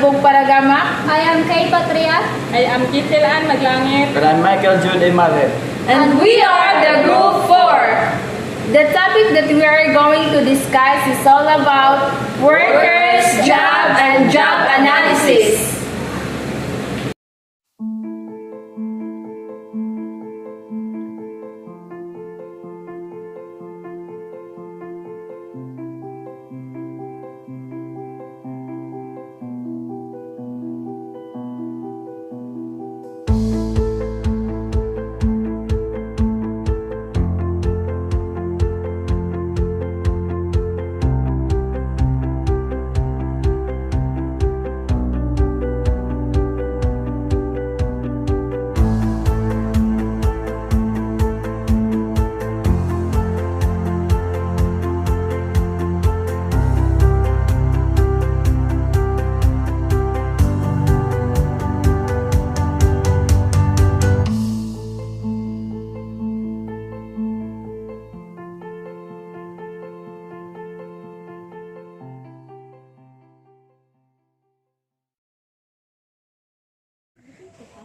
Kalibog Paragama. I am Kay Patria. I am Kitilaan Maglangit. And I'm Michael Jude Imave. And we are the Group 4. The topic that we are going to discuss is all about workers, job, and job analysis.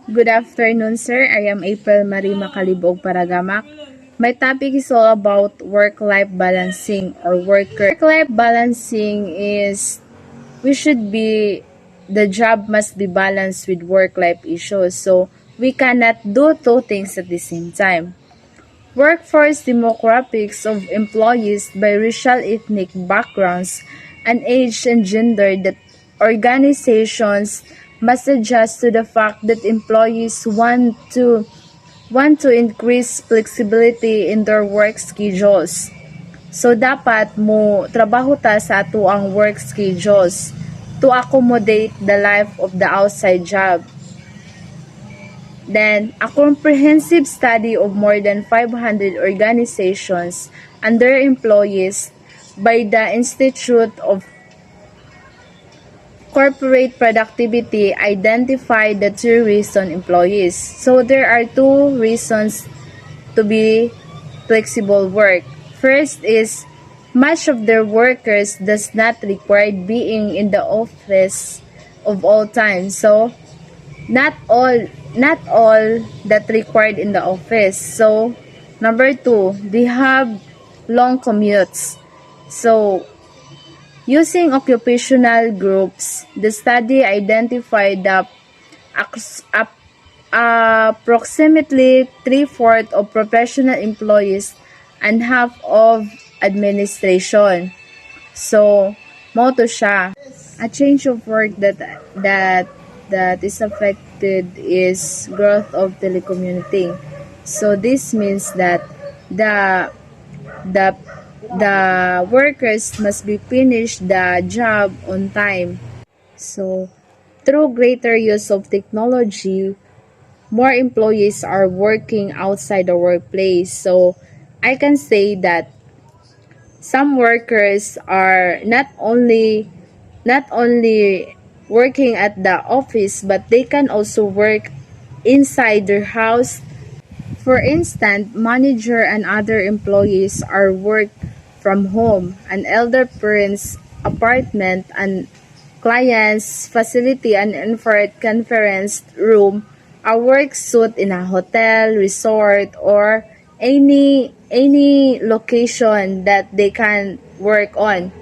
Good afternoon, sir. I am April Marie Makalibog Paragamak. My topic is all about work-life balancing or worker. Work-life balancing is the job must be balanced with work-life issues. So we cannot do two things at the same time. Workforce demographics of employees by racial ethnic backgrounds and age and gender that organizations must adjust to the fact that employees want to increase flexibility in their work schedules. So dapat mo trabaho ta sa ato ang work schedules to accommodate the life of the outside job. Then, a comprehensive study of more than 500 organizations and their employees by the Institute of Corporate Productivity identified the two reasons employees. So, there are two reasons to be flexible work. First is, much of their workers does not require being in the office of all time. So, not all that required in the office. So, number two, they have long commutes. So, using occupational groups, the study identified that approximately 3/4 of professional employees and half of administration. So, mo to siya. A change of work that is affected is growth of telecommuting. So this means that the workers must be finished the job on time. So through greater use of technology, more employees are working outside the workplace. So I can say that some workers are not only working at the office, but they can also work inside their house. For instance, manager and other employees are work from home, an elder parent's apartment, and client's facility and infrared conference room are work suit in a hotel, resort, or any location that they can work on.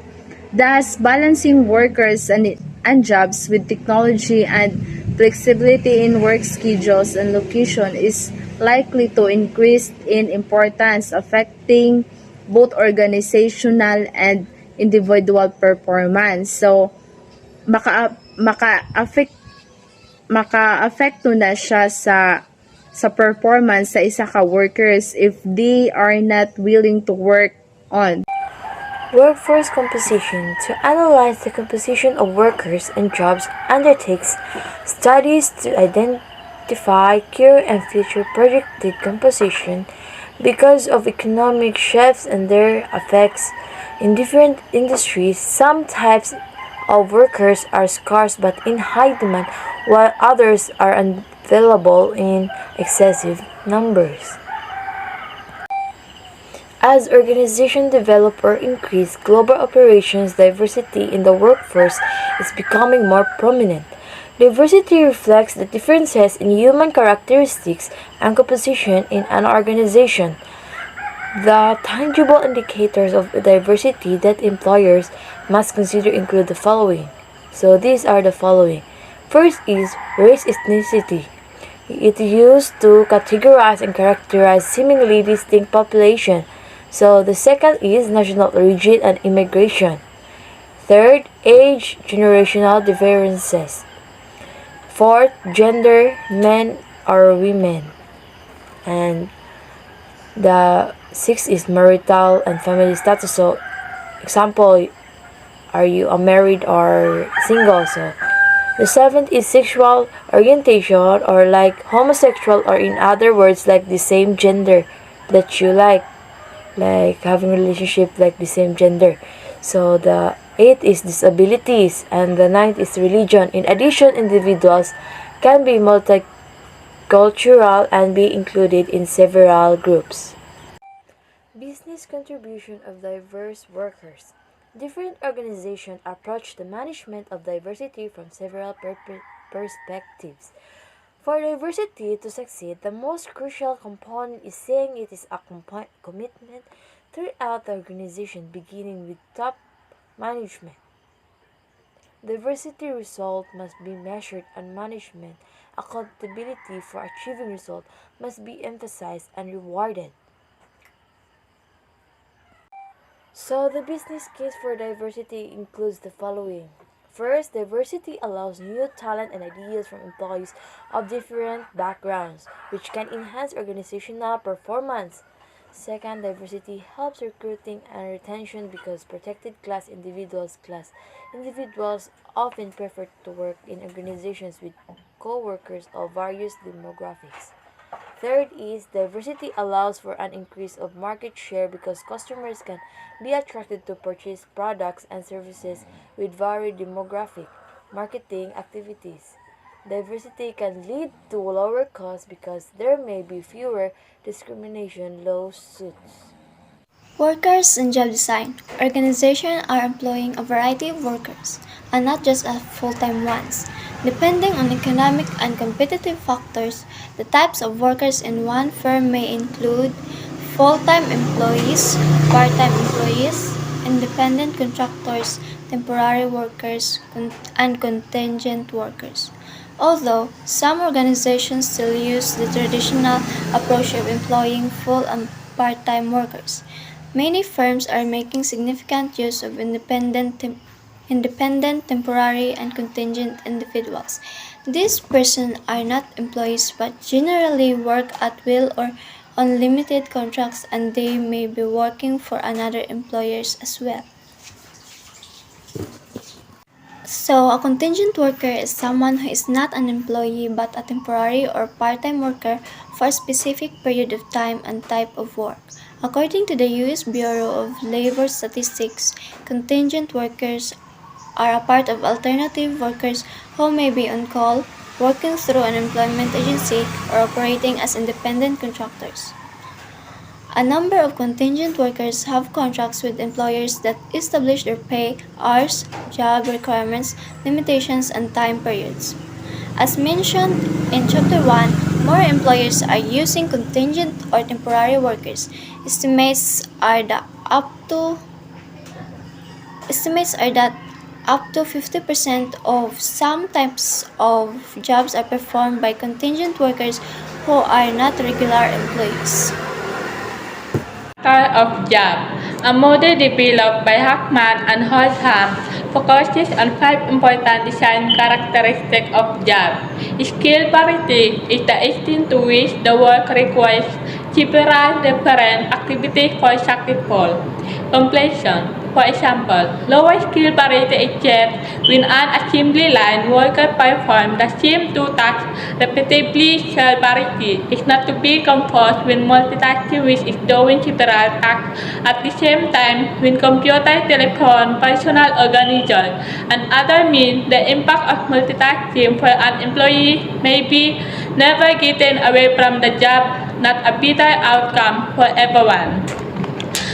Thus, balancing workers and jobs with technology and flexibility in work schedules and location is likely to increase in importance, affecting both organizational and individual performance. So, maka-affecto na siya sa performance sa isa ka workers if they are not willing to work on. Workforce composition. To analyze the composition of workers and jobs undertakes studies to identify current and future projected composition because of economic shifts and their effects in different industries. Some types of workers are scarce but in high demand, while others are available in excessive numbers. As organizations develop or increase global operations, diversity in the workforce is becoming more prominent. Diversity reflects the differences in human characteristics and composition in an organization. The tangible indicators of diversity that employers must consider include the following. So these are the following. First is race ethnicity. It is used to categorize and characterize seemingly distinct population. So the second is national origin and immigration. Third, age generational differences. Fourth, gender, men or women. And the sixth is marital and family status. So example, are you a married or single? So the seventh is sexual orientation or like homosexual, or in other words like the same gender that you like having relationship like the same gender. So the eighth is disabilities, and the ninth is religion. In addition, individuals can be multicultural and be included in several groups. Business contribution of diverse workers. Different organizations approach the management of diversity from several perspectives. For diversity to succeed, the most crucial component is saying it is a commitment throughout the organization, beginning with top management. Diversity result must be measured, and management accountability for achieving result must be emphasized and rewarded. So the business case for diversity includes the following. First, diversity allows new talent and ideas from employees of different backgrounds, which can enhance organizational performance. Second, diversity helps recruiting and retention because protected individuals often prefer to work in organizations with co-workers of various demographics. Third is diversity allows for an increase of market share because customers can be attracted to purchase products and services with varied demographic marketing activities. Diversity can lead to lower costs because there may be fewer discrimination lawsuits. Workers and job design. Organizations are employing a variety of workers, and not just full-time ones. Depending on economic and competitive factors, the types of workers in one firm may include full-time employees, part-time employees, independent contractors, temporary workers, and contingent workers. Although some organizations still use the traditional approach of employing full and part-time workers, many firms are making significant use of independent, temporary, and contingent individuals. These persons are not employees but generally work at will or on limited contracts, and they may be working for another employers as well. So, a contingent worker is someone who is not an employee but a temporary or part-time worker for a specific period of time and type of work. According to the U.S. Bureau of Labor Statistics, contingent workers are a part of alternative workers who may be on call, working through an employment agency, or operating as independent contractors. A number of contingent workers have contracts with employers that establish their pay, hours, job requirements, limitations, and time periods. As mentioned in Chapter 1, more employers are using contingent or temporary workers. Estimates are that up to 50% of some types of jobs are performed by contingent workers who are not regular employees. Style of job. A model developed by Hackman and Hotham focuses on 5 important design characteristics of job. Skill parity is the extent to which the work requires several different activities for successful completion. For example, lower skill parity exists when an assembly line worker performs the same two tasks repeatedly. Skill parity is not to be confused when multitasking, which is doing several tasks at the same time. When computer, telephone, personal organization, and other means, the impact of multitasking for an employee may be never getting away from the job, not a better outcome for everyone.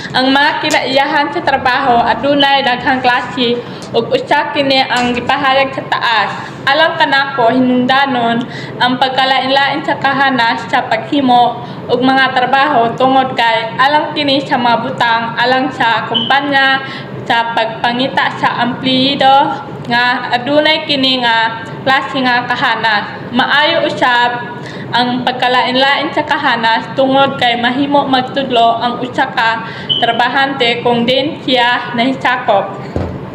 Ang mga kinaiyahan sa trabaho adunay daghang klase ug usa kini ang gipahayag sa taas. Alang kanako hinungdanon ang pagkalain-lain sa kahanas sa paghimo og mga trabaho tungod kay alang kini sa mga butang alang sa kumpanya sa pagpangita sa empleyado nga adunay kini nga klase nga kahanas. Maayo usab ang pagkalain-lain sa kahanas tungod kay mahimo magtudlo ang usa ka trabahante kung din siya nahisakop.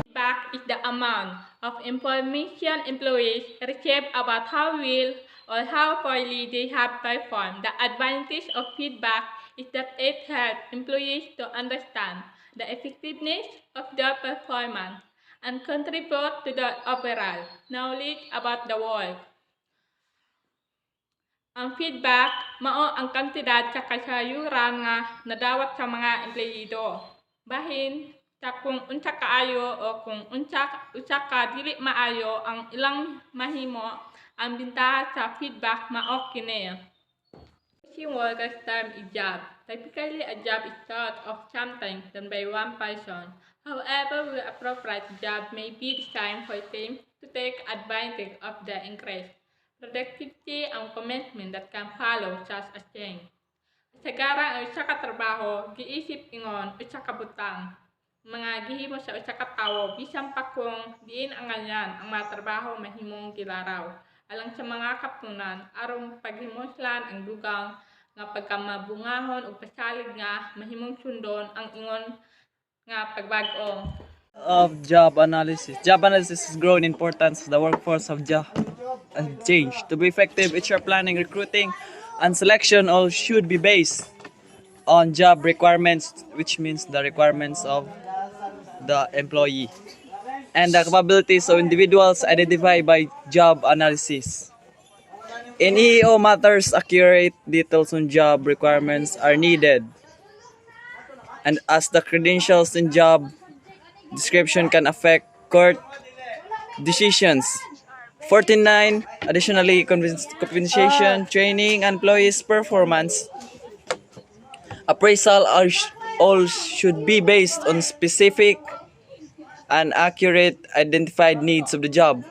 Feedback is the amount of information employees receive about how well or how poorly they have performed. The advantage of feedback is that it helps employees to understand the effectiveness of their performance and contribute to the overall knowledge about the work. Ang feedback mao ang kantidad sa kasayuran nga nadawat sa mga empleyado. Bahin sa kung unsa kaayo o kung usa ka dili maayo ang ilang mahimo, ang bintaha sa feedback mao kini. Teaching workers term is job. Typically, a job is thought of something done by one person. However, the appropriate job may be designed for teams to take advantage of the increased productivity and commitment that can follow such a change. Kasagaran ang usa ka trabaho, giisip ingon usa ka butang. Mga gihimo sa usa ka tawo bisan pa kung diin ang ganyan ang mga trabaho mahimong gilaraw. Alang sa mga kapunan aron paghimuslan ang dugang nga pagkamabungahon ug pasalig nga mahimong sundon ang ingon nga pagbag-o. Of job analysis. Job analysis has grown in importance. The workforce of job has changed. To be effective, HR planning, recruiting, and selection all should be based on job requirements, which means the requirements of the employee and the capabilities of individuals identified by job analysis. In EEO matters, accurate details on job requirements are needed, and as the credentials in job description can affect court decisions. 49. Additionally, compensation, training, and employees' performance appraisal all should be based on specific and accurate identified needs of the job.